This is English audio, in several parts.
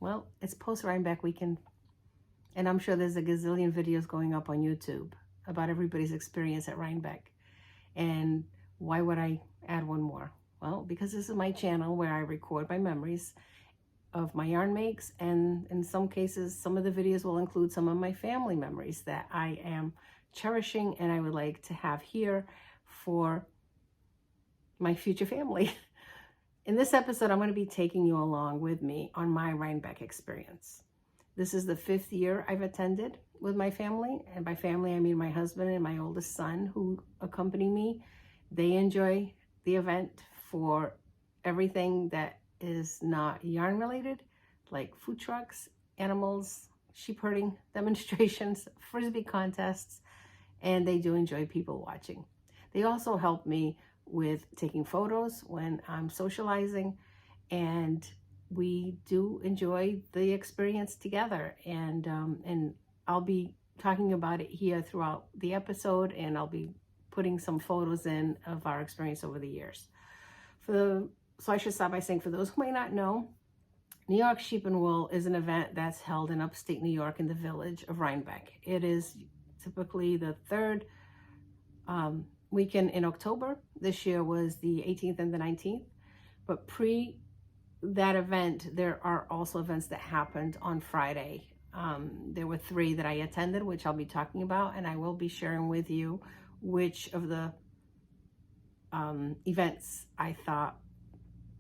well, it's post-Rhinebeck weekend, and I'm sure there's a gazillion videos going up on YouTube about everybody's experience at Rhinebeck. And why would I add one more? Well, because this is my channel where I record my memories of my yarn makes, and in some cases, some of the videos will include some of my family memories that I am cherishing and I would like to have here for my future family. In this episode, I'm going to be taking you along with me on my Rhinebeck experience. This is the 5th year I've attended with my family, and by family I mean my husband and my oldest son who accompany me. They enjoy the event for everything that is not yarn related, like food trucks, animals, sheep herding demonstrations, frisbee contests, and they do enjoy people watching. They also help me with taking photos when I'm socializing, and we do enjoy the experience together. And I'll be talking about it here throughout the episode, and I'll be putting some photos in of our experience over the years. So I should start by saying, for those who may not know, New York Sheep and Wool is an event that's held in upstate New York in the village of Rhinebeck. It is typically the 3rd weekend in October. This year was the 18th and the 19th. But pre that event, there are also events that happened on Friday. There were 3 that I attended, which I'll be talking about, and I will be sharing with you which of the events I thought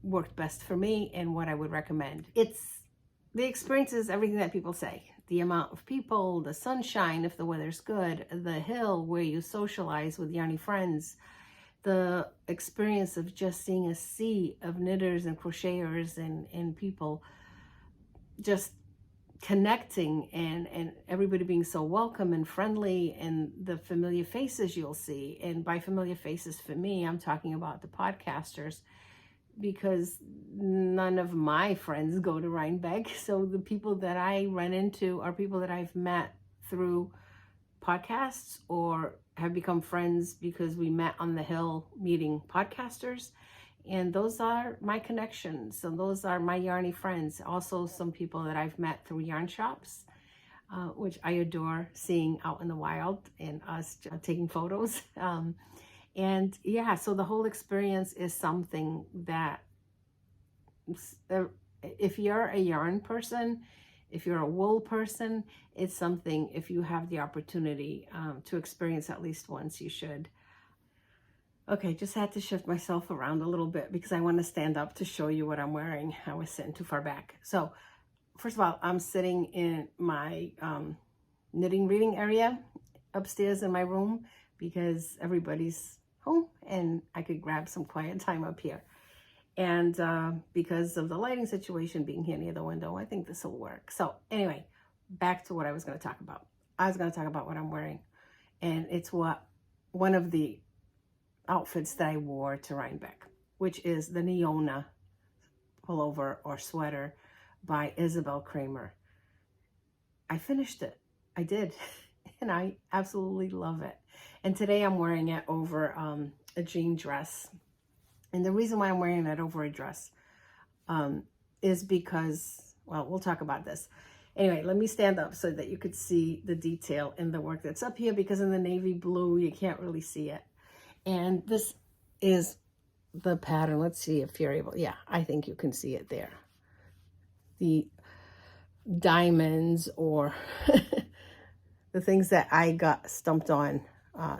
worked best for me and what I would recommend. The experience is everything that people say. The amount of people, the sunshine if the weather's good, the hill where you socialize with yarny friends, the experience of just seeing a sea of knitters and crocheters and people just connecting, and everybody being so welcome and friendly, and the familiar faces you'll see. And by familiar faces for me, I'm talking about the podcasters, because none of my friends go to Rhinebeck. So the people that I run into are people that I've met through podcasts or have become friends because we met on the hill meeting podcasters. And those are my connections. So those are my yarny friends. Also some people that I've met through yarn shops, which I adore seeing out in the wild and us taking photos. And yeah, so the whole experience is something that if you're a yarn person, if you're a wool person, it's something, if you have the opportunity to experience at least once, you should. Okay, just had to shift myself around a little bit because I want to stand up to show you what I'm wearing. I was sitting too far back. So first of all, I'm sitting in my knitting reading area upstairs in my room because everybody's home and I could grab some quiet time up here. And because of the lighting situation being here near the window, I think this will work. So anyway, back to what I was going to talk about. I was going to talk about what I'm wearing, and it's one of the outfits that I wore to Rhinebeck, which is the Neona pullover or sweater by Isabel Kramer. I finished it. I did. And I absolutely love it. And today I'm wearing it over a jean dress. And the reason why I'm wearing that over a dress is because, well, we'll talk about this. Anyway, let me stand up so that you could see the detail in the work that's up here, because in the navy blue, you can't really see it. And this is the pattern. Let's see if you're able. Yeah, I think you can see it there. The diamonds or the things that I got stumped on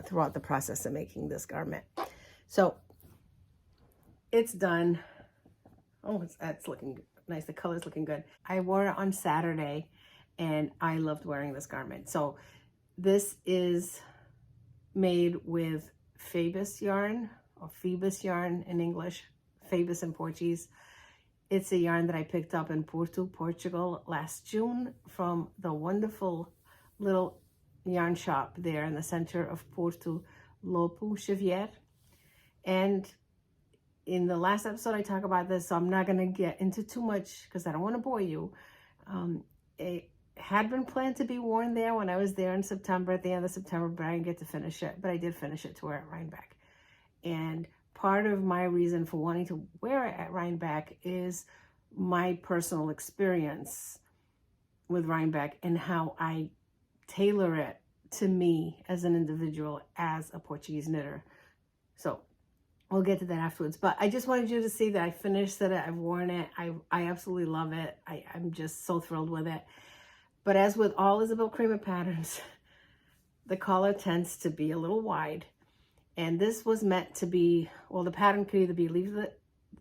throughout the process of making this garment. So it's done. Oh, that's looking nice. The color's looking good. I wore it on Saturday and I loved wearing this garment. So this is made with Phoebus yarn, or Phoebus yarn in English, Phoebus in Portuguese. It's a yarn that I picked up in Portugal last June from the wonderful little yarn shop there in the center of Porto, Lopo, Xavier. And in the last episode I talk about this, so I'm not going to get into too much because I don't want to bore you. It had been planned to be worn there when I was there in September, at the end of September, but I didn't get to finish it. But I did finish it to wear at Rhinebeck. And part of my reason for wanting to wear it at Rhinebeck is my personal experience with Rhinebeck and how I tailor it to me as an individual, as a Portuguese knitter. So we'll get to that afterwards. But I just wanted you to see that I finished it. I've worn it. I absolutely love it. I'm just so thrilled with it. But as with all Isabel Kramer patterns, the collar tends to be a little wide. And this was meant to be, well, the pattern could either be leave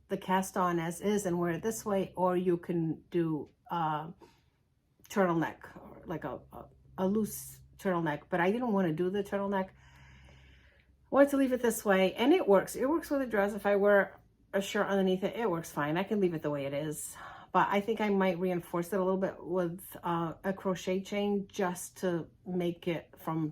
the cast on as is and wear it this way, or you can do turtleneck, or like a loose turtleneck. But I didn't want to do the turtleneck. I wanted to leave it this way, and it works. It works with a dress. If I wear a shirt underneath it, it works fine. I can leave it the way it is. But I think I might reinforce it a little bit with a crochet chain just to make it from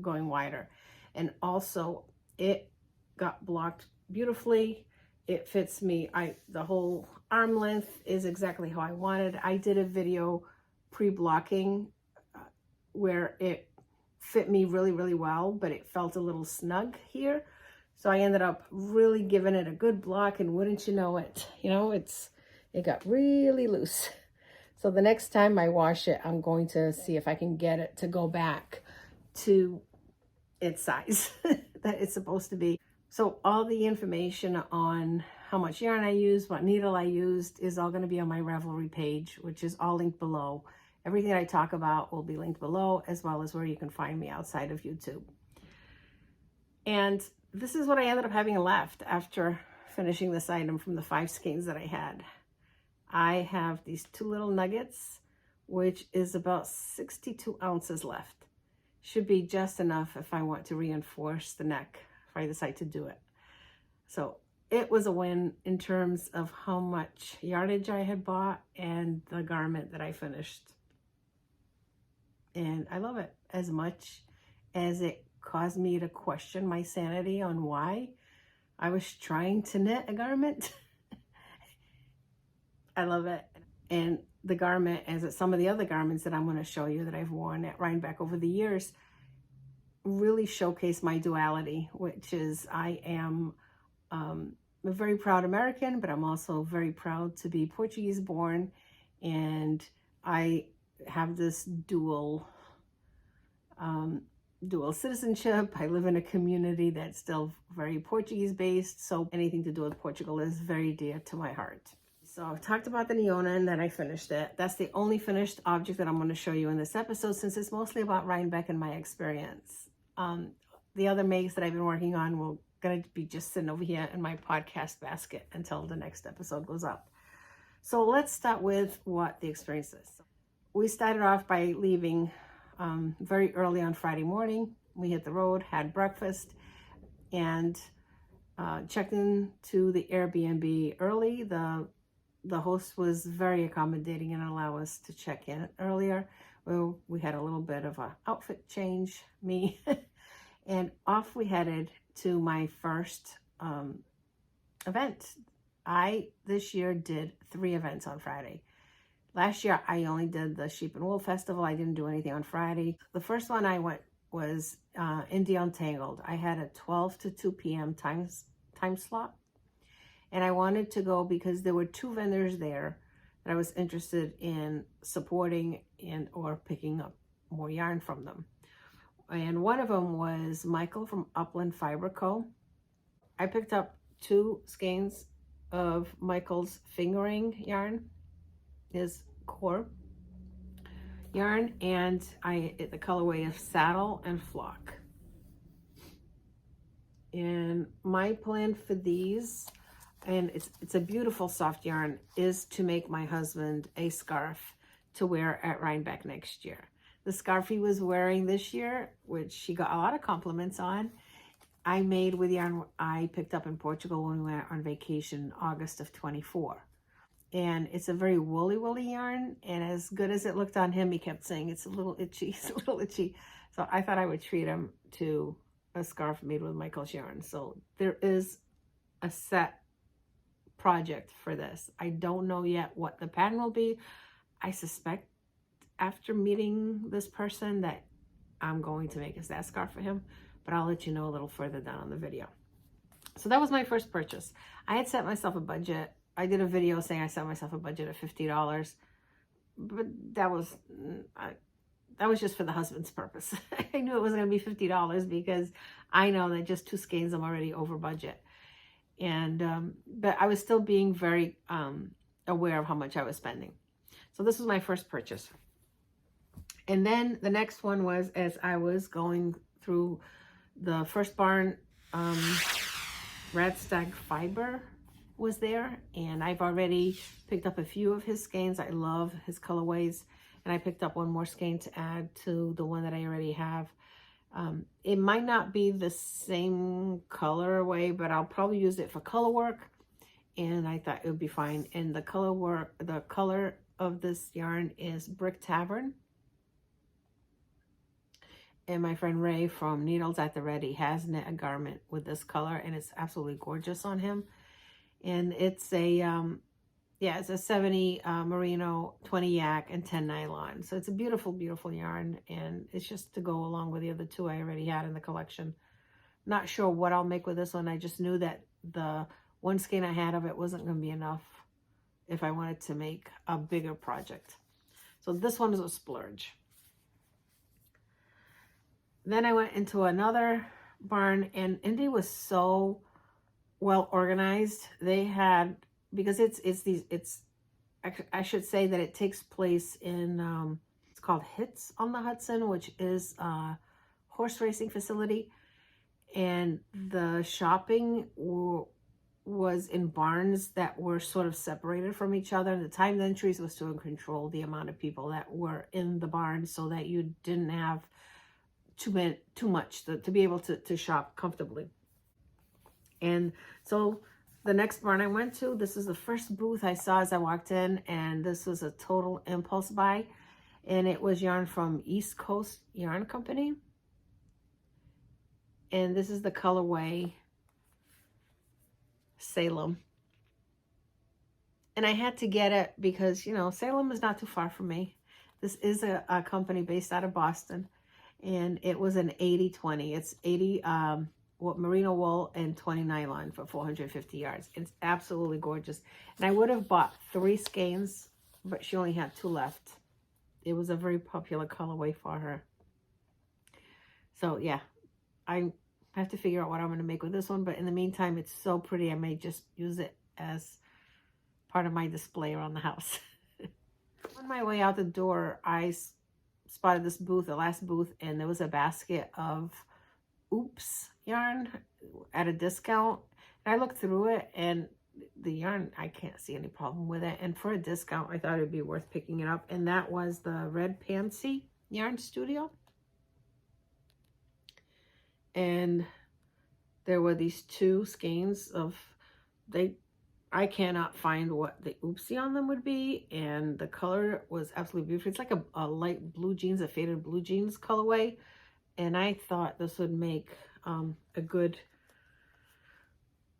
going wider. And also, it got blocked beautifully. It fits me. The whole arm length is exactly how I wanted. I did a video pre-blocking where it fit me really, really well, but it felt a little snug here. So I ended up really giving it a good block, and wouldn't you know it, it got really loose. So the next time I wash it, I'm going to see if I can get it to go back to its size that it's supposed to be. So all the information on how much yarn I used, what needle I used, is all going to be on my Ravelry page, which is all linked below. Everything I talk about will be linked below, as well as where you can find me outside of YouTube. And this is what I ended up having left after finishing this item from the 5 skeins that I had. I have these 2 little nuggets, which is about 62 ounces left. Should be just enough if I want to reinforce the neck, if I decide to do it. So it was a win in terms of how much yardage I had bought and the garment that I finished. And I love it as much as it caused me to question my sanity on why I was trying to knit a garment. I love it. And the garment, as some of the other garments that I'm going to show you that I've worn at Rhinebeck over the years, really showcase my duality, which is I am a very proud American, but I'm also very proud to be Portuguese born, and I have this dual citizenship. I live in a community that's still very Portuguese based, so anything to do with Portugal is very dear to my heart. So I've talked about the Neona and that I finished it. That's the only finished object that I'm going to show you in this episode, since it's mostly about Rhinebeck and my experience. The other makes that I've been working on will going to be just sitting over here in my podcast basket until the next episode goes up. So let's start with what the experience is. We started off by leaving very early on Friday morning. We hit the road, had breakfast, and checked into the Airbnb early. The host was very accommodating and allowed us to check in earlier. Well, we had a little bit of an outfit change, me, and off we headed to my first event. This year did 3 events on Friday. Last year, I only did the Sheep and Wool Festival. I didn't do anything on Friday. The first one I went was Indie Untangled. I had a 12 to 2 p.m. time slot. And I wanted to go because there were 2 vendors there that I was interested in supporting and or picking up more yarn from them. And one of them was Michael from Upland Fiber Co. I picked up 2 skeins of Michael's fingering yarn, his core yarn, and the colorway of Saddle and Flock. And my plan for these, and it's a beautiful soft yarn, is to make my husband a scarf to wear at Rhinebeck next year. The scarf he was wearing this year, which he got a lot of compliments on, I made with yarn I picked up in Portugal when we went on vacation August of 24. And it's a very woolly yarn, and as good as it looked on him, he kept saying it's a little itchy, it's a little itchy. So I thought I would treat him to a scarf made with Michael's yarn. So there is a set project for this. I don't know yet what the pattern will be. I suspect after meeting this person that I'm going to make that scarf for him, but I'll let you know a little further down on the video. So that was my first purchase. I had set myself a budget I did a video saying I set myself a budget of $50, but that was just for the husband's purpose. I knew it was going to be $50 because I know that just 2 skeins I'm already over budget. And but I was still being very aware of how much I was spending. So this was my first purchase. And then the next one was, as I was going through the first barn, Radstag Fiber was there, and I've already picked up a few of his skeins. I love his colorways, and I picked up one more skein to add to the one that I already have. It might not be the same colorway, but I'll probably use it for color work, and I thought it would be fine. And the color of this yarn is Brick Tavern. And my friend Ray from Needles at the Ready has knit a garment with this color, and it's absolutely gorgeous on him. And it's a, it's a 70 merino, 20 yak, and 10 nylon. So it's a beautiful, beautiful yarn, and it's just to go along with the other 2 I already had in the collection. Not sure what I'll make with this one. I just knew that the 1 skein I had of it wasn't going to be enough if I wanted to make a bigger project. So this one is a splurge. Then I went into another barn, and Indie was so well organized. They had, because I should say that it takes place in, it's called Hits on the Hudson, which is a horse racing facility. And the shopping was in barns that were sort of separated from each other. And the timed entries was to control the amount of people that were in the barn so that you didn't have too much to be able to shop comfortably. And so the next barn I went to, this is the first booth I saw as I walked in, and this was a total impulse buy, and it was yarn from East Coast Yarn Company, and this is the colorway Salem. And I had to get it because, you know, Salem is not too far from me. This is a company based out of Boston, and it was an 80-20. It's 80 merino wool and 20 nylon for 450 yards. It's absolutely gorgeous. And I would have bought 3 skeins, but she only had 2 left. It was a very popular colorway for her. So yeah, I have to figure out what I'm going to make with this one. But in the meantime, it's so pretty. I may just use it as part of my display around the house. On my way out the door, I spotted this booth, the last booth, and there was a basket of Oops yarn at a discount. And I looked through it, and the yarn, I can't see any problem with it. And for a discount, I thought it would be worth picking it up. And that was the Red Pansy Yarn Studio. And there were these 2 skeins of, I cannot find what the oopsie on them would be, and the color was absolutely beautiful. It's like a light blue jeans, a faded blue jeans colorway, and I thought this would make a good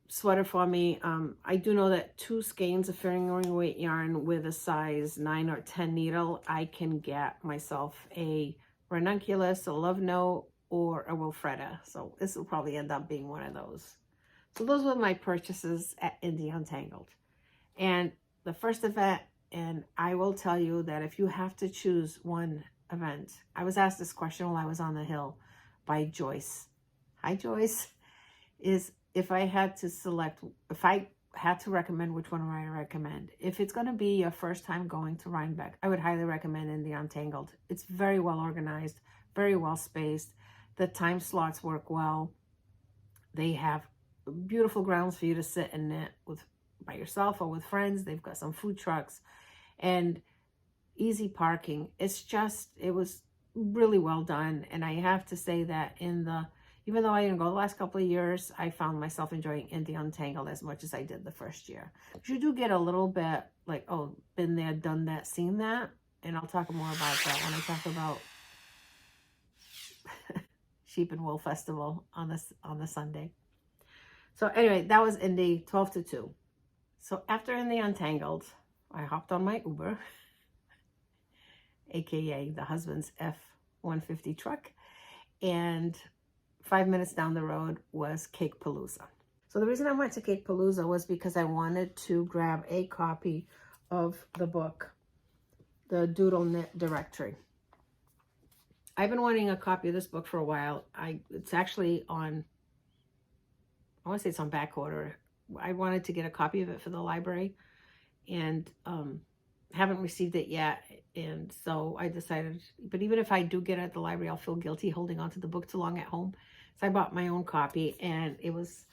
sweater for me. I do know that 2 skeins of fingering weight yarn with a size 9 or 10 needle, I can get myself a ranunculus, a love note, or a Wilfreda. So this will probably end up being one of those. So those were my purchases at Indie Untangled. And the first event, and I will tell you that if you have to choose one event, I was asked this question while I was on the hill by Joyce. Hi, Joyce. Is if I had to select, if I had to recommend, which one would I recommend? If it's going to be your first time going to Rhinebeck, I would highly recommend Indie Untangled. It's very well organized, very well spaced. The time slots work well. They have beautiful grounds for you to sit and knit by yourself or with friends. They've got some food trucks and easy parking. It was really well done. And I have to say that even though I didn't go the last couple of years, I found myself enjoying Indie Untangled as much as I did the first year. But you do get a little bit like, oh, been there, done that, seen that. And I'll talk more about that when I talk about Sheep and Wool Festival on the Sunday. So anyway, that was Indie, 12 to 2. So after Indie Untangled, I hopped on my Uber, aka the husband's F-150 truck, and 5 minutes down the road was CAKEpalooza. So the reason I went to CAKEpalooza was because I wanted to grab a copy of the book, the Doodle Knit Directory. I've been wanting a copy of this book for a while. It's actually on, I want to say it's on back order. I wanted to get a copy of it for the library and haven't received it yet. And so I decided, but even if I do get it at the library, I'll feel guilty holding on to the book too long at home. So I bought my own copy and it was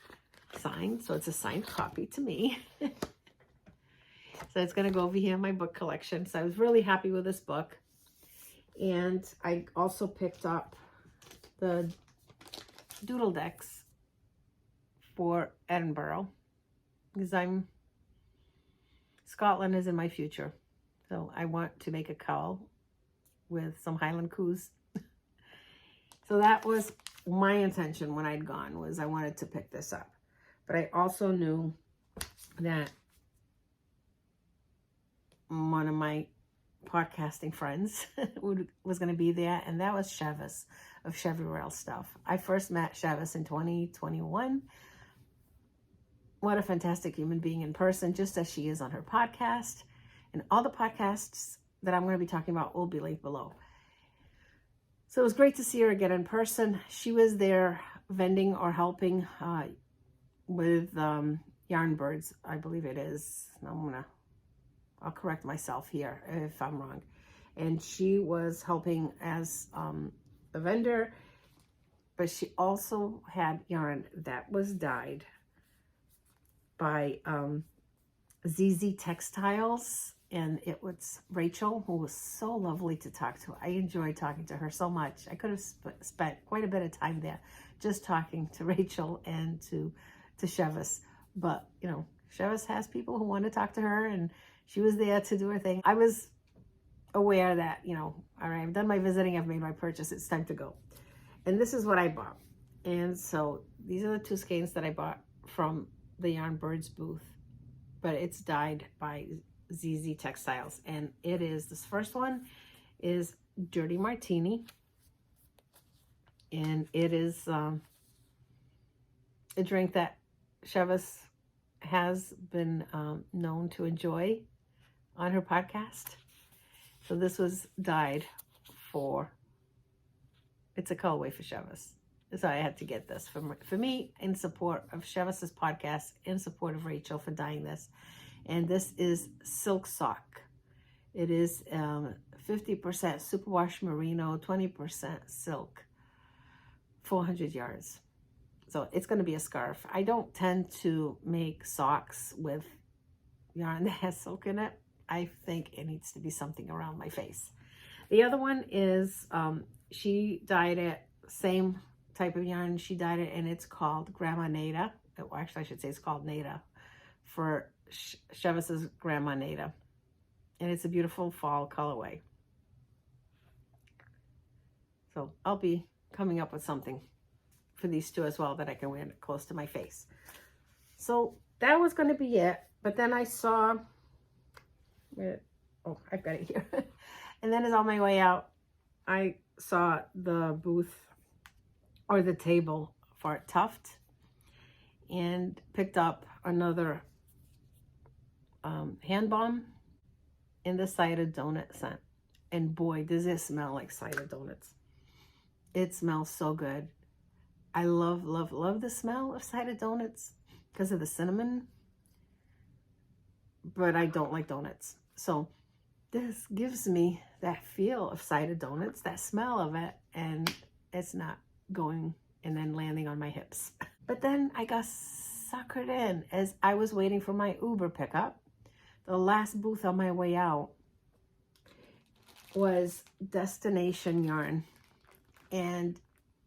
signed. So it's a signed copy to me. So it's going to go over here in my book collection. So I was really happy with this book. And I also picked up the doodle decks for Edinburgh because Scotland is in my future. So I want to make a cowl with some Highland Coos. So that was my intention when I'd gone, was I wanted to pick this up. But I also knew that one of my podcasting friends was going to be there, and that was Chevis of Chevy Stuff. I first met Chevis in 2021. What a fantastic human being in person, just as she is on her podcast. And all the podcasts that I'm going to be talking about will be linked below. So it was great to see her again in person. She was there vending or helping with Yarn Birds, I believe it is. I'll correct myself here if I'm wrong. And she was helping as a vendor, but she also had yarn that was dyed by ZZ Textiles, and it was Rachel, who was so lovely to talk to. I enjoyed talking to her so much. I could have spent quite a bit of time there just talking to Rachel and to Chevis. But, you know, Chevis has people who want to talk to her, and she was there to do her thing. I was aware that, you know, all right, I've done my visiting, I've made my purchase, it's time to go. And this is what I bought. And so these are the two skeins that I bought from the Yarn Birds booth, but it's dyed by ZZ Textiles. And it is, this first one is Dirty Martini. And it is a drink that Chevis has been known to enjoy on her podcast. So this was dyed for, it's a colorway for Chevis. So I had to get this for me in support of Chevis's podcast, in support of Rachel for dyeing this. And this is Silk Sock. It is 50% superwash merino, 20% silk, 400 yards. So it's going to be a scarf. I don't tend to make socks with yarn that has silk in it. I think it needs to be something around my face. The other one is, she dyed it, same type of yarn. She dyed it, and it's called Grandma Nada. Well, actually, I should say it's called Nada for Chevis's Grandma Nada. And it's a beautiful fall colorway. So I'll be coming up with something for these two as well that I can wear close to my face. So that was going to be it. But then I saw, oh, I've got it here. And then as on my way out, I saw the booth or the table for Tuft and picked up another hand balm in the cider donut scent. And boy, does it smell like cider donuts. It smells so good. I love, love, love the smell of cider donuts because of the cinnamon, but I don't like donuts. So this gives me that feel of cider donuts, that smell of it, and it's not going and then landing on my hips. But then I got suckered in as I was waiting for my Uber pickup. The last booth on my way out was Destination Yarn. And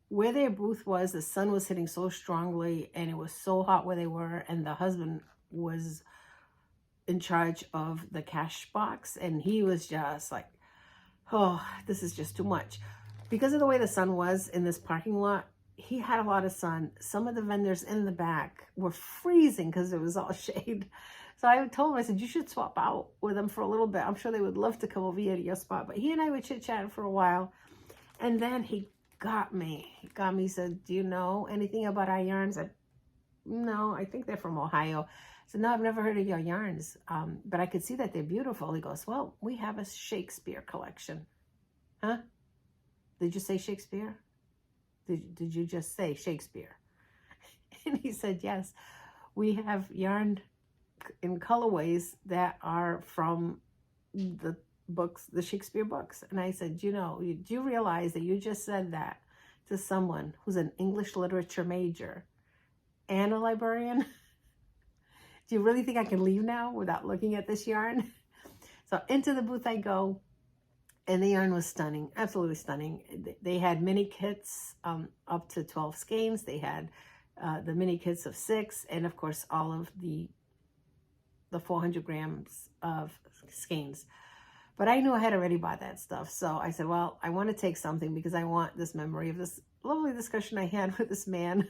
where their booth was, the sun was hitting so strongly and it was so hot where they were, and the husband was in charge of the cash box, and he was just like, oh, this is just too much. Because of the way the sun was in this parking lot, he had a lot of sun. Some of the vendors in the back were freezing because it was all shade. So I told him, I said, you should swap out with them for a little bit. I'm sure they would love to come over here to your spot. But he and I were chit-chatting for a while. And then he got me. He said, do you know anything about our yarns? I no, I think they're from Ohio. I said, no, I've never heard of your yarns, but I could see that they're beautiful. He goes, well, we have a Shakespeare collection. Huh? Did you say Shakespeare? Did you just say Shakespeare? And he said, yes, we have yarn in colorways that are from the books, the Shakespeare books. And I said, you know, do you realize that you just said that to someone who's an English literature major and a librarian? Do you really think I can leave now without looking at this yarn? So into the booth I go, and the yarn was stunning, absolutely stunning. They had mini kits up to 12 skeins. They had the mini kits of 6, and of course all of the 400 grams of skeins. But I knew I had already bought that stuff. So I said, well, I want to take something because I want this memory of this lovely discussion I had with this man.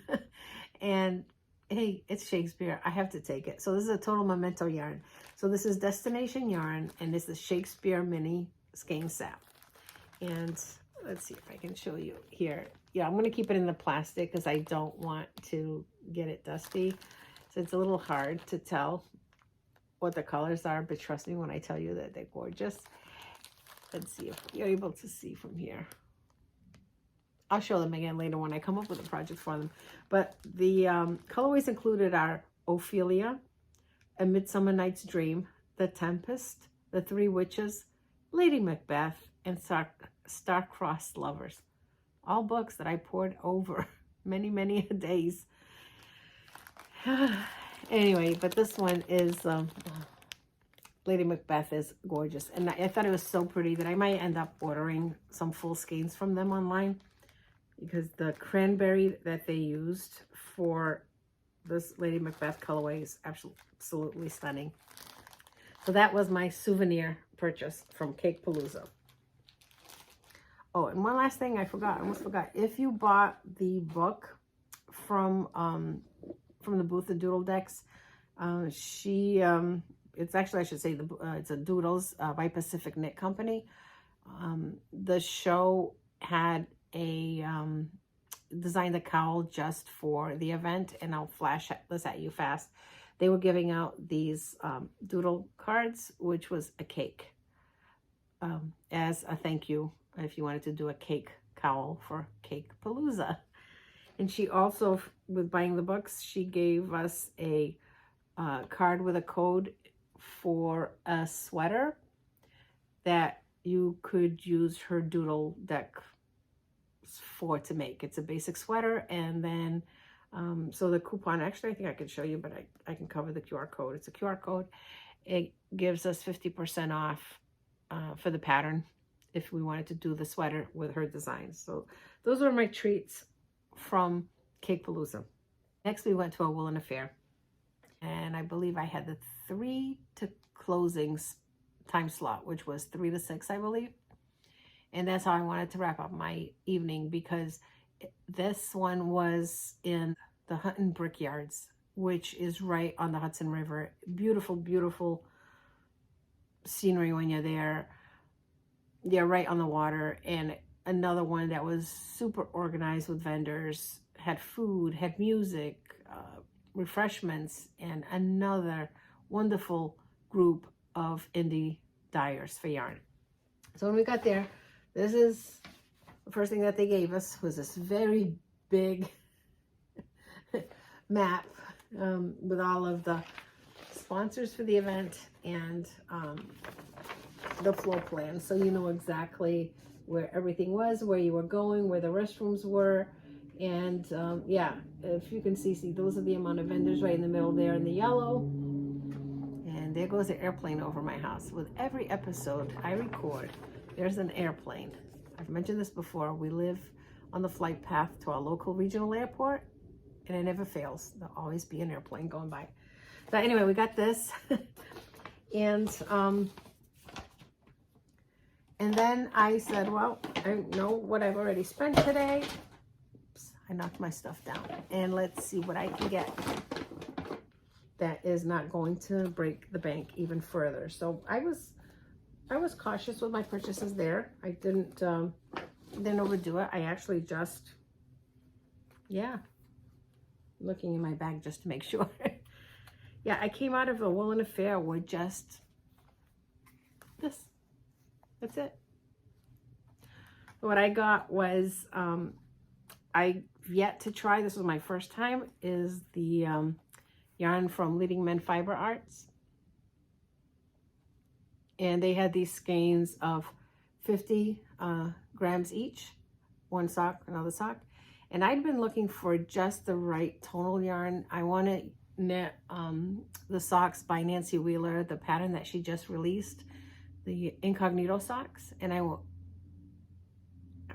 And hey, it's Shakespeare. I have to take it. So this is a total memento yarn. So this is Destination Yarn, and this is Shakespeare mini skein sap. And let's see if I can show you here. Yeah, I'm going to keep it in the plastic because I don't want to get it dusty. So it's a little hard to tell what the colors are, but trust me when I tell you that they're gorgeous. Let's see if you're able to see from here. I'll show them again later when I come up with a project for them. But the colorways included are Ophelia, A Midsummer Night's Dream, The Tempest, The Three Witches, Lady Macbeth, and Star-Crossed Lovers. All books that I poured over many, many days. Anyway, but this one is, Lady Macbeth is gorgeous. And I thought it was so pretty that I might end up ordering some full skeins from them online, because the cranberry that they used for this Lady Macbeth colorway is absolutely stunning. So that was my souvenir purchase from CAKEpalooza. Oh, and one last thing I forgot. I almost forgot. If you bought the book from the booth, the Doodle decks, it's actually, I should say, it's a Doodles by Pacific Knit Company. The show had designed a cowl just for the event, and I'll flash this at you fast. They were giving out these Doodle cards, which was a cake, as a thank you if you wanted to do a cake cowl for CAKEpalooza. And she also, with buying the books, she gave us a card with a code for a sweater that you could use her Doodle deck to make. It's a basic sweater, and then so the coupon, actually I think I can show you, but I can cover the QR code. It's a QR code. It gives us 50% off for the pattern if we wanted to do the sweater with her designs. So those were my treats from CAKEpalooza. Next we went to a Woolen Affair, and I believe I had the 3 to closings time slot, which was 3 to 6, I believe. And that's how I wanted to wrap up my evening, because this one was in the Hutton Brickyards, which is right on the Hudson River. Beautiful, beautiful scenery when you're there. You're right on the water. And another one that was super organized with vendors, had food, had music, refreshments, and another wonderful group of indie dyers for yarn. So when we got there, this is the first thing that they gave us, was this very big map with all of the sponsors for the event and the floor plan, so you know exactly where everything was, where you were going, where the restrooms were. And yeah, if you can see, those are the amount of vendors right in the middle there in the yellow. And there goes the airplane over my house. With every episode I record, there's an airplane. I've mentioned this before. We live on the flight path to our local regional airport, and it never fails. There'll always be an airplane going by. So anyway, we got this. And then I said, well, I know what I've already spent today. Oops, I knocked my stuff down. And let's see what I can get that is not going to break the bank even further. So I was cautious with my purchases there. I didn't overdo it. I actually just, yeah, looking in my bag just to make sure. Yeah, I came out of a Woolen Affair with just this. That's it. What I got was, I've yet to try, this was my first time, is the yarn from Leading Men Fiber Arts. And they had these skeins of 50 grams each, one sock, another sock. And I'd been looking for just the right tonal yarn. I want to knit the socks by Nancy Wheeler, the pattern that she just released, the Incognito socks. And I'm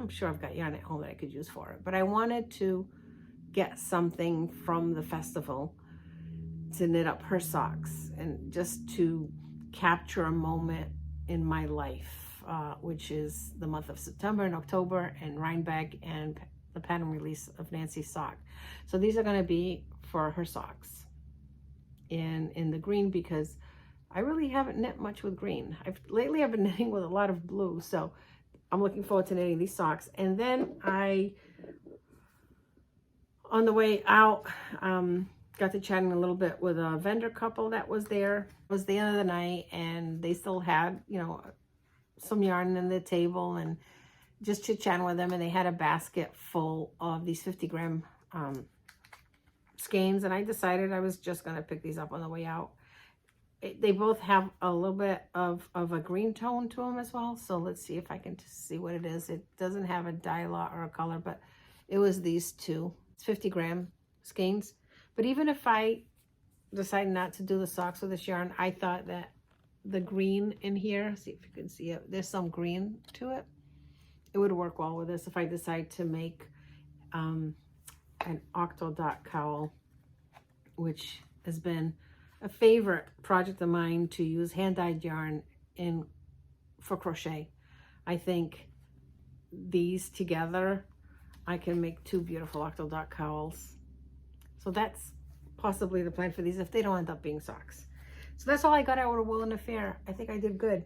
sure I've got yarn at home that I could use for it. But I wanted to get something from the festival to knit up her socks and just to capture a moment in my life, which is the month of September and October, and Rhinebeck and the pattern release of Nancy's sock. So these are going to be for her socks in the green, because I really haven't knit much with green. Lately I've been knitting with a lot of blue, so I'm looking forward to knitting these socks. And then on the way out, got to chatting a little bit with a vendor couple that was there. It was the end of the night, and they still had, you know, some yarn on the table, and just chit-chatting with them. And they had a basket full of these 50-gram skeins, and I decided I was just going to pick these up on the way out. They both have a little bit of a green tone to them as well, so let's see if I can see what it is. It doesn't have a dye lot or a color, but it was these two. It's 50-gram skeins. But even if I decide not to do the socks with this yarn, I thought that the green in here, see if you can see it, there's some green to it. It would work well with this if I decide to make an octo dot cowl, which has been a favorite project of mine to use hand-dyed yarn for crochet. I think these together, I can make two beautiful octo dot cowls. So that's possibly the plan for these if they don't end up being socks. So that's all I got out of Woolen Affair. I think I did good.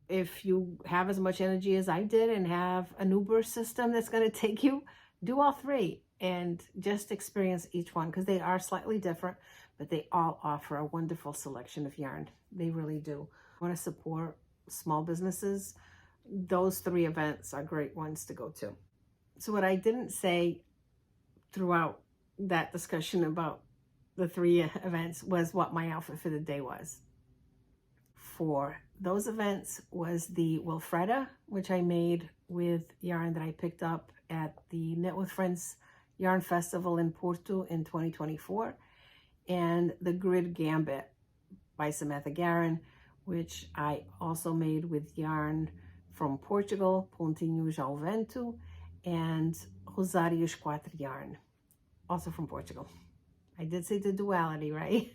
If you have as much energy as I did and have an Uber system that's going to take you, do all three and just experience each one, because they are slightly different, but they all offer a wonderful selection of yarn. They really do. I want to support small businesses. Those three events are great ones to go to. So what I didn't say throughout that discussion about the three events was what my outfit for the day was. For those events was the Wilfreda, which I made with yarn that I picked up at the Knit with Friends Yarn Festival in Porto in 2024, and the Grid Gambit by Samantha Garin, which I also made with yarn from Portugal, Pontinhos ao Vento, and Rosários Quatro yarn, also from Portugal. I did say the duality, right?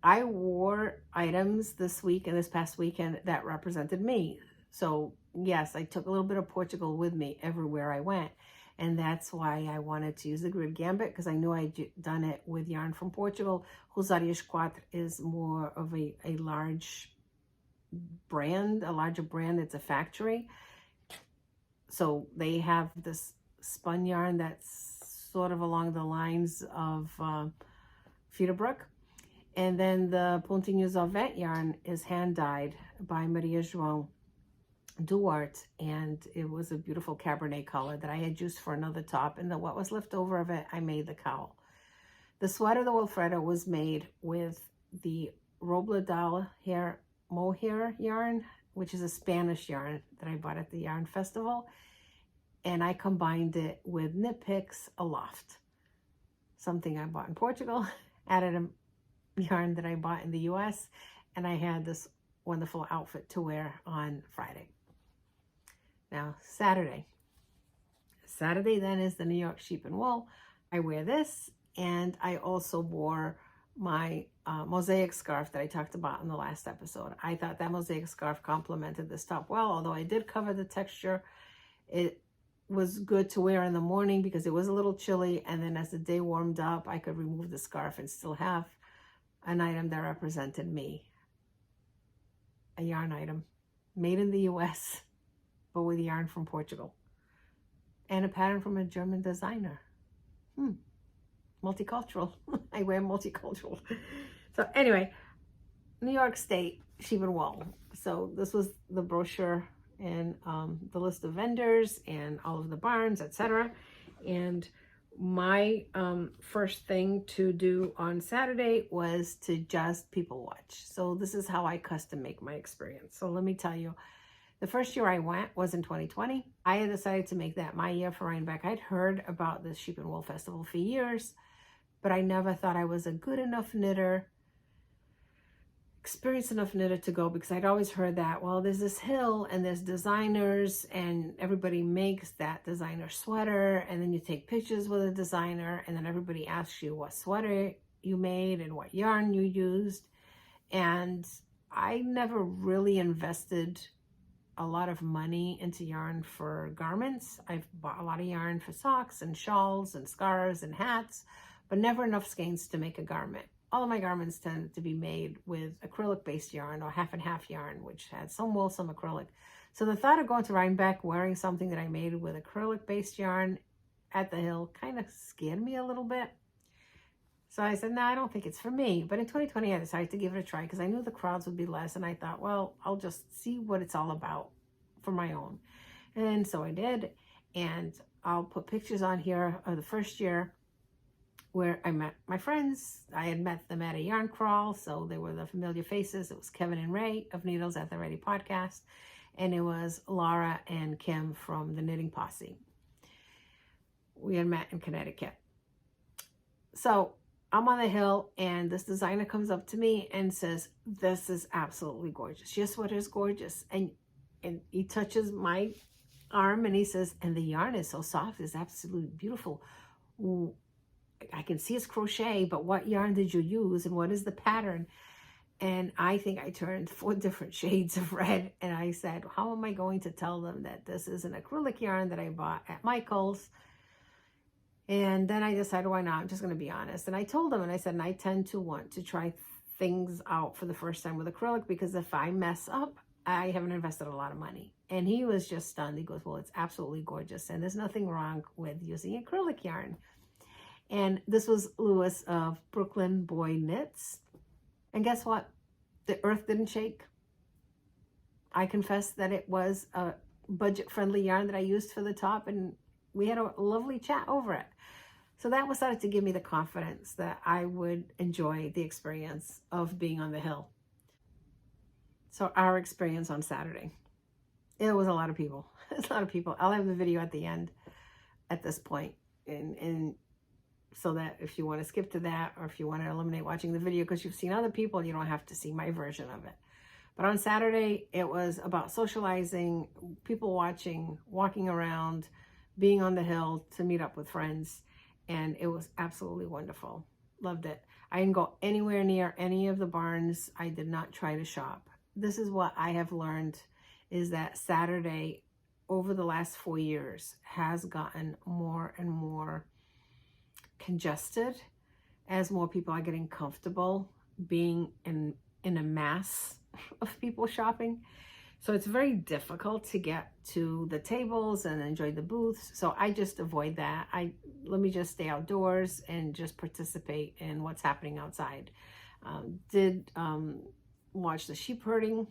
I wore items this week and this past weekend that represented me. So yes, I took a little bit of Portugal with me everywhere I went. And that's why I wanted to use the Grid Gambit, because I knew I'd done it with yarn from Portugal. Rosários Quatro is more of a large brand, a larger brand. It's a factory. So they have this spun yarn that's sort of along the lines of Federbrook. And then the Pontinhos ao Vento yarn is hand-dyed by Maria João Duarte, and it was a beautiful Cabernet color that I had used for another top, and what was left over of it, I made the cowl. The sweater, the Wilfreda, was made with the Robledal mohair yarn, which is a Spanish yarn that I bought at the Yarn Festival, and I combined it with Knit Picks Aloft, something I bought in Portugal, added a yarn that I bought in the US, and I had this wonderful outfit to wear on Friday. Now, Saturday then is the New York Sheep and Wool. I wear this, and I also wore my mosaic scarf that I talked about in the last episode. I thought that mosaic scarf complemented this top well, although I did cover the texture. It was good to wear in the morning because it was a little chilly, and then as the day warmed up, I could remove the scarf and still have an item that represented me. A yarn item made in the US, but with yarn from Portugal. And a pattern from a German designer. Multicultural. I wear multicultural. So anyway, New York State sheep and wool. So this was the brochure and the list of vendors and all of the barns, etc. And my first thing to do on Saturday was to just people watch. So this is how I custom make my experience. So let me tell you, the first year I went was in 2020. I had decided to make that my year for Rhinebeck. I'd heard about the Sheep and Wool Festival for years, but I never thought I was a good enough knitter, experienced enough knitter to go, because I'd always heard that, well, there's this hill and there's designers and everybody makes that designer sweater, and then you take pictures with a designer and then everybody asks you what sweater you made and what yarn you used. And I never really invested a lot of money into yarn for garments. I've bought a lot of yarn for socks and shawls and scarves and hats, but never enough skeins to make a garment. All of my garments tend to be made with acrylic-based yarn or half and half yarn, which had some wool, some acrylic. So the thought of going to Rhinebeck wearing something that I made with acrylic-based yarn at the hill kind of scared me a little bit. So I said, no, I don't think it's for me. But in 2020, I decided to give it a try because I knew the crowds would be less. And I thought, well, I'll just see what it's all about for my own. And so I did. And I'll put pictures on here of the first year where I met my friends. I had met them at a yarn crawl, so they were the familiar faces. It was Kevin and Ray of Needles at the Ready podcast, and it was Laura and Kim from the Knitting Posse. We had met in Connecticut. So I'm on the hill, and this designer comes up to me and says, this is absolutely gorgeous. Your sweater is gorgeous. And he touches my arm, and he says, and the yarn is so soft. It's absolutely beautiful. Ooh, I can see it's crochet, but what yarn did you use and what is the pattern? And I think I turned 4 different shades of red, and I said, how am I going to tell them that this is an acrylic yarn that I bought at Michael's? And then I decided, why not? I'm just going to be honest. And I told him, and I said, and I tend to want to try things out for the first time with acrylic, because if I mess up, I haven't invested a lot of money. And he was just stunned. He goes, well, it's absolutely gorgeous, and there's nothing wrong with using acrylic yarn. And this was Lewis of Brooklyn Boy Knits. And guess what? The earth didn't shake. I confess that it was a budget-friendly yarn that I used for the top, and we had a lovely chat over it. So that was started to give me the confidence that I would enjoy the experience of being on the hill. So our experience on Saturday, it was a lot of people. It's a lot of people. I'll have the video at the end at this point, and so that if you want to skip to that, or if you want to eliminate watching the video because you've seen other people, you don't have to see my version of it. But on Saturday, it was about socializing, people watching, walking around, being on the hill to meet up with friends. And it was absolutely wonderful. Loved it. I didn't go anywhere near any of the barns. I did not try to shop. This is what I have learned, is that Saturday over the last 4 years has gotten more and more congested as more people are getting comfortable being in a mass of people shopping. So it's very difficult to get to the tables and enjoy the booths. So I just avoid that. Let me just stay outdoors and just participate in what's happening outside. Did watch the sheep herding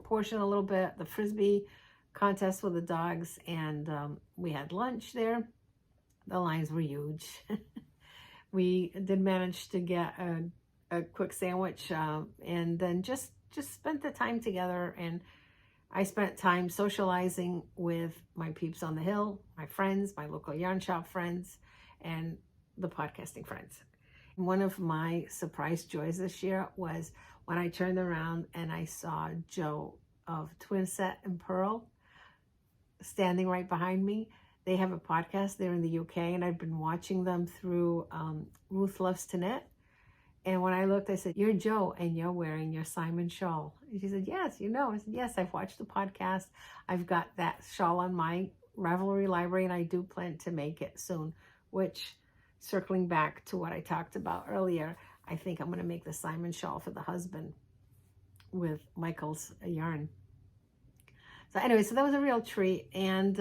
portion a little bit, the Frisbee contest with the dogs, and we had lunch there. The lines were huge. We did manage to get a quick sandwich and then just spent the time together. And I spent time socializing with my peeps on the hill, my friends, my local yarn shop friends, and the podcasting friends. One of my surprise joys this year was when I turned around and I saw Joe of Twin Set and Pearl standing right behind me. They have a podcast there in the UK, and I've been watching them through Ruth Loves to Knit. And when I looked, I said, you're Joe, and you're wearing your Simon shawl. And she said, yes, you know. I said, yes, I've watched the podcast. I've got that shawl on my Ravelry library, and I do plan to make it soon, which, circling back to what I talked about earlier, I think I'm going to make the Simon shawl for the husband with Michael's yarn. So anyway, so that was a real treat. And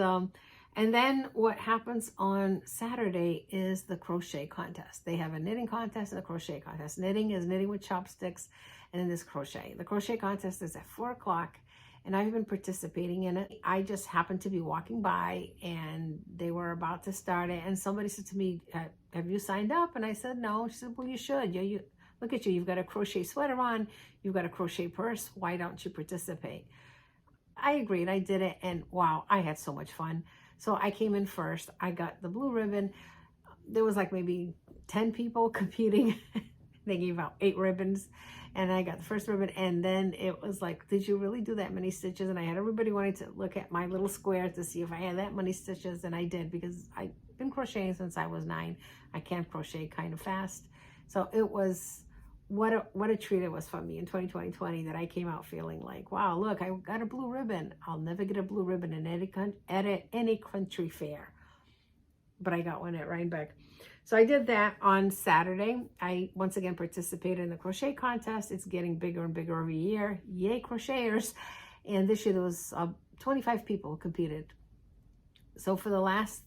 then what happens on Saturday is the crochet contest. They have a knitting contest and a crochet contest. Knitting is knitting with chopsticks, and then there's crochet. The crochet contest is at 4 o'clock, and I've been participating in it. I just happened to be walking by, and they were about to start it, and somebody said to me, have you signed up? And I said, no. She said, well, you should. You look at you. You've got a crochet sweater on. You've got a crochet purse. Why don't you participate? I agreed. I did it, and wow, I had so much fun. So I came in first. I got the blue ribbon. There was like maybe 10 people competing. They gave out 8 ribbons, and I got the first ribbon. And then it was like, did you really do that many stitches? And I had everybody wanting to look at my little square to see if I had that many stitches, and I did, because I've been crocheting since I was 9. I can crochet kind of fast. So it was, what a treat it was for me in 2020 that I came out feeling like, wow, look, I got a blue ribbon. I'll never get a blue ribbon in any country fair, but I got one at Rhinebeck. So I did that on Saturday. I once again participated in the crochet contest. It's getting bigger and bigger every year. Yay, crocheters. And this year there was 25 people competed. So for the last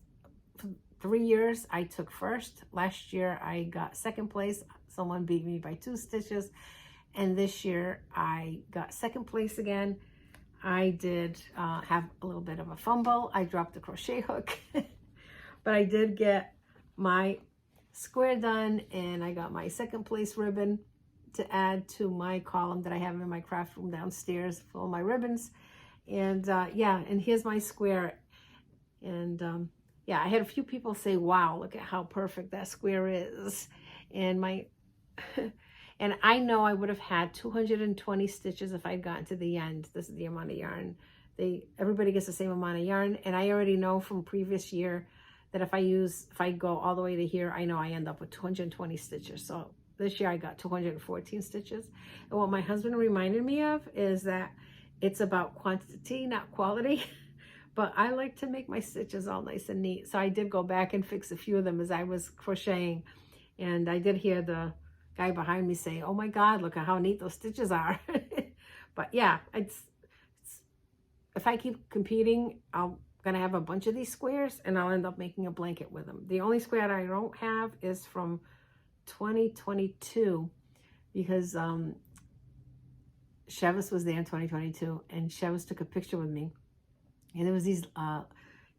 3 years, I took first. Last year, I got second place. Someone beat me by 2 stitches. And this year, I got second place again. I did have a little bit of a fumble. I dropped the crochet hook. But I did get my square done, and I got my second place ribbon to add to my column that I have in my craft room downstairs for all my ribbons. And yeah, and here's my square. And yeah, I had a few people say, wow, look at how perfect that square is. And and I know I would have had 220 stitches if I'd gotten to the end. This is the amount of yarn. Everybody gets the same amount of yarn. And I already know from previous year that if I go all the way to here, I know I end up with 220 stitches. So this year I got 214 stitches. And what my husband reminded me of is that it's about quantity, not quality. But I like to make my stitches all nice and neat. So I did go back and fix a few of them as I was crocheting. And I did hear the guy behind me say, oh my God, look at how neat those stitches are. But yeah, if I keep competing, I'm going to have a bunch of these squares, and I'll end up making a blanket with them. The only square that I don't have is from 2022, because Chevis was there in 2022, and Chevis took a picture with me. And there was these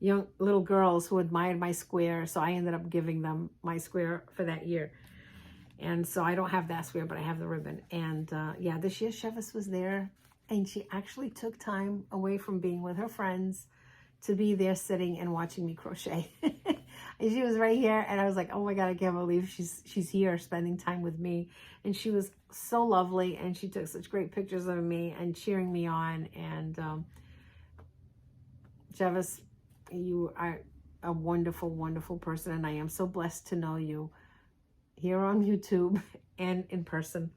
young little girls who admired my square, so I ended up giving them my square for that year. And so I don't have that square, but I have the ribbon. And yeah, this year Chevis was there, and she actually took time away from being with her friends to be there sitting and watching me crochet. And she was right here, and I was like, oh my God, I can't believe she's here spending time with me. And she was so lovely, and she took such great pictures of me and cheering me on. And Chevis, you are a wonderful, wonderful person, and I am so blessed to know you here on YouTube and in person.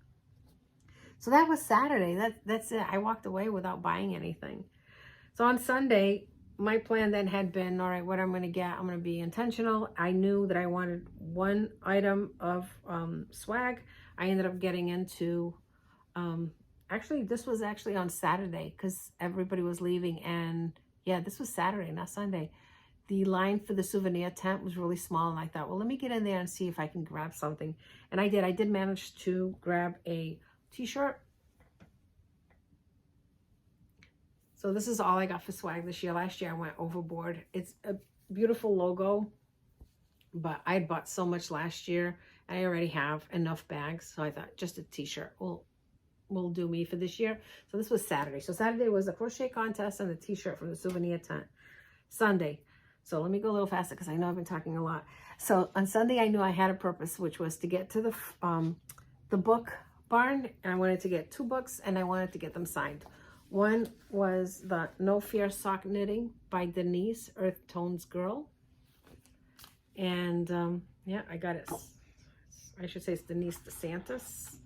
So that was Saturday. That's it. I walked away without buying anything. So on Sunday, my plan then had been, all right, what I'm going to get, I'm going to be intentional. I knew that I wanted one item of swag. I ended up getting into, actually, this was actually on Saturday because everybody was leaving. And yeah, this was Saturday, not Sunday. The line for the souvenir tent was really small, and I thought, well, let me get in there and see if I can grab something. And I did. I did manage to grab a t-shirt. So this is all I got for swag this year. Last year I went overboard. It's a beautiful logo, but I had bought so much last year. I already have enough bags, so I thought just a t-shirt will do me for this year. So this was Saturday. So Saturday was the crochet contest and the t-shirt from the souvenir tent. Sunday. So let me go a little faster because I know I've been talking a lot. So on Sunday, I knew I had a purpose, which was to get to the book barn. And I wanted to get 2 books, and I wanted to get them signed. One was the No Fear Sock Knitting by Denise, Earth Tones Girl. And yeah, I got it. I should say it's Denise DeSantis.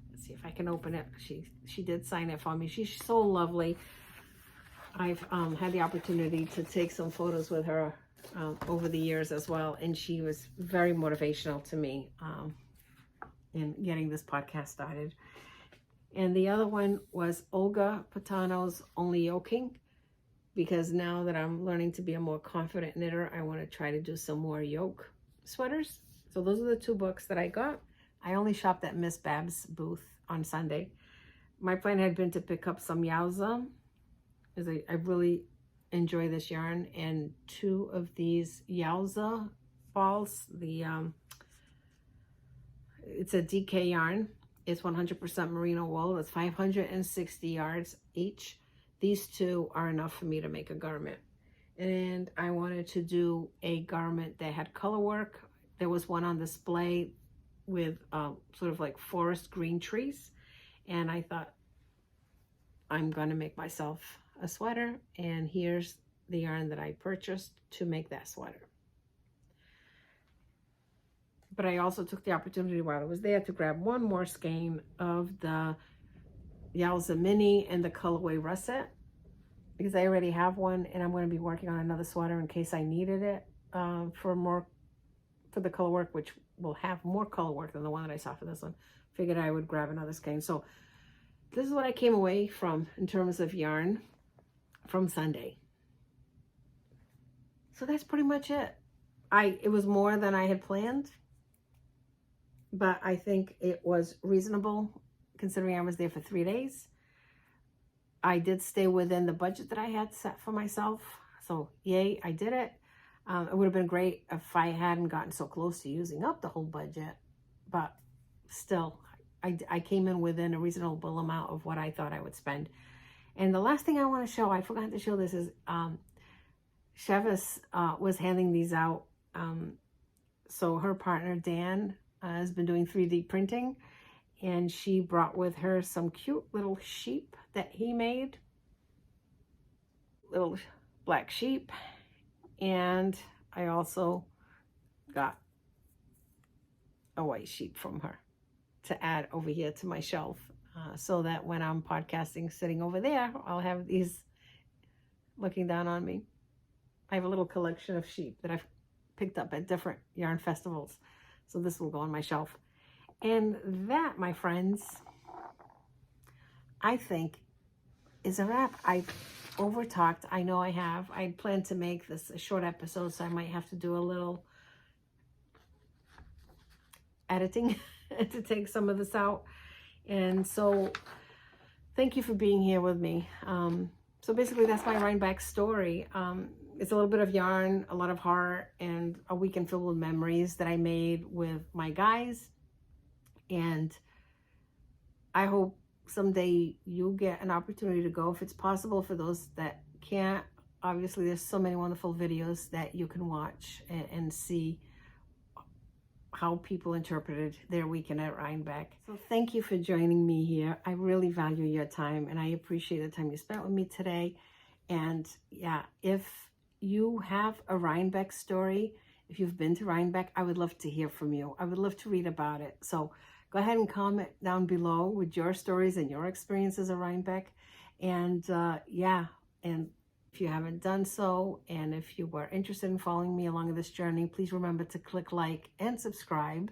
Let's see if I can open it. She did sign it for me. She's so lovely. I've had the opportunity to take some photos with her over the years as well, and she was very motivational to me in getting this podcast started. And the other one was Olga Putano's Only Yoking. because now that I'm learning to be a more confident knitter, I want to try to do some more yoke sweaters. So those are the 2 books that I got. I only shopped at Miss Bab's booth on Sunday. My plan had been to pick up some Yowza, because I really enjoy this yarn, and 2 of these Yowza balls. It's a DK yarn. It's 100% merino wool. It's 560 yards each. These 2 are enough for me to make a garment. And I wanted to do a garment that had color work. There was one on display with sort of like forest green trees. And I thought, I'm going to make myself a sweater. And here's the yarn that I purchased to make that sweater. But I also took the opportunity while I was there to grab 1 more skein of the Yowza Mini and the colorway russet, because I already have one, and I'm going to be working on another sweater in case I needed it for the color work, which will have more color work than the one that I saw for this one. Figured I would grab another skein. So this is what I came away from in terms of yarn from Sunday. So that's pretty much it. It was more than I had planned, but I think it was reasonable considering I was there for 3 days. I did stay within the budget that I had set for myself. So yay, I did it. It would have been great if I hadn't gotten so close to using up the whole budget, but still, I came in within a reasonable amount of what I thought I would spend. And the last thing I want to show, I forgot to show this, is Chevis was handing these out. So her partner, Dan, has been doing 3D printing, and she brought with her some cute little sheep that he made. Little black sheep. And I also got a white sheep from her to add over here to my shelf, so that when I'm podcasting sitting over there, I'll have these looking down on me. I have a little collection of sheep that I've picked up at different yarn festivals. So this will go on my shelf. And that, my friends, I think is a wrap. I've over-talked. I know I have. I planned to make this a short episode, so I might have to do a little editing to take some of this out. And so thank you for being here with me. So basically that's my Rhinebeck story. It's a little bit of yarn, a lot of heart, and a weekend filled with memories that I made with my guys. And I hope someday you'll get an opportunity to go if it's possible. For those that can't, obviously there's so many wonderful videos that you can watch and see how people interpreted their weekend at Rhinebeck. So thank you for joining me here. I really value your time, and I appreciate the time you spent with me today. And yeah, if you have a Rhinebeck story, if you've been to Rhinebeck, I would love to hear from you. I would love to read about it. So go ahead and comment down below with your stories and your experiences at Rhinebeck. And yeah, and if you haven't done so, and if you were interested in following me along this journey, please remember to click like and subscribe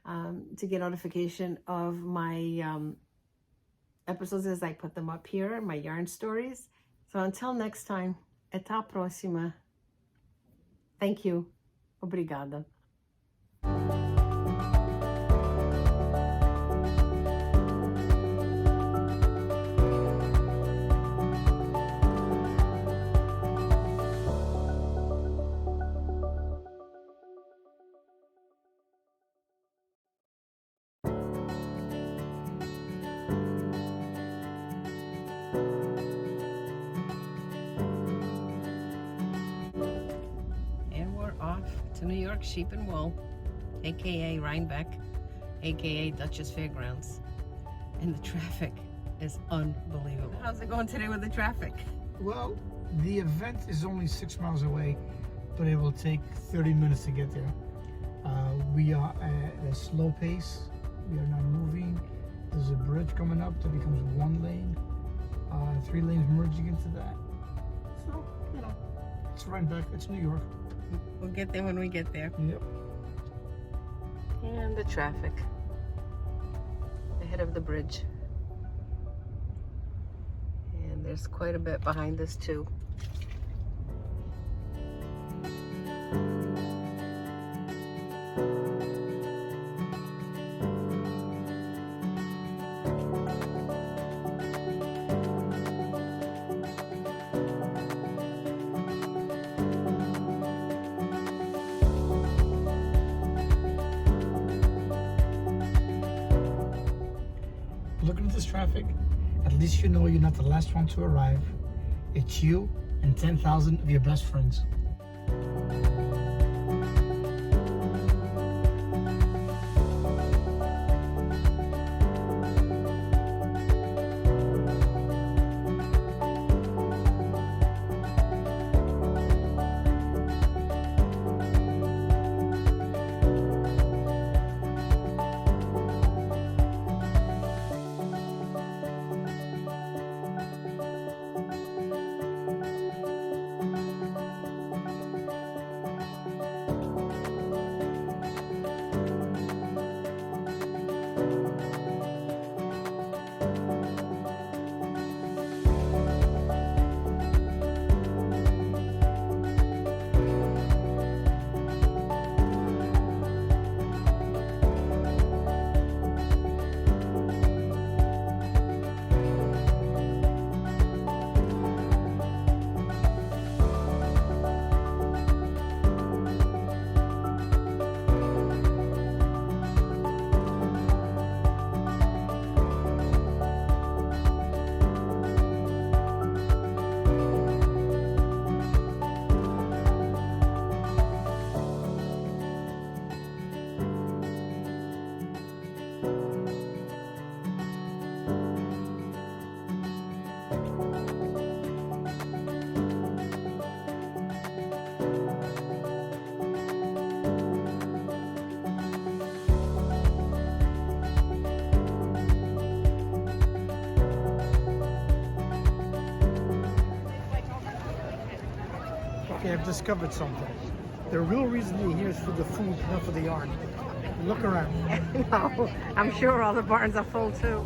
to get notification of my episodes as I put them up here, my yarn stories. So until next time, até a próxima. Thank you. Obrigada. Off to New York Sheep and Wool, aka Rhinebeck, aka Dutchess Fairgrounds, and the traffic is unbelievable. How's it going today with the traffic? Well, the event is only 6 miles away, but it will take 30 minutes to get there. We are at a slow pace. We are not moving. There's a bridge coming up that becomes 1 lane, 3 lanes merging into that. So, you know, it's Rhinebeck, it's New York. We'll get there when we get there. Yep. And the traffic ahead of the bridge. And there's quite a bit behind this too. Looking at this traffic, at least you know you're not the last one to arrive. It's you and 10,000 of your best friends. Okay, I've discovered something. The real reason you're here is for the food, not for the yarn. Look around. No, I'm sure all the barns are full too.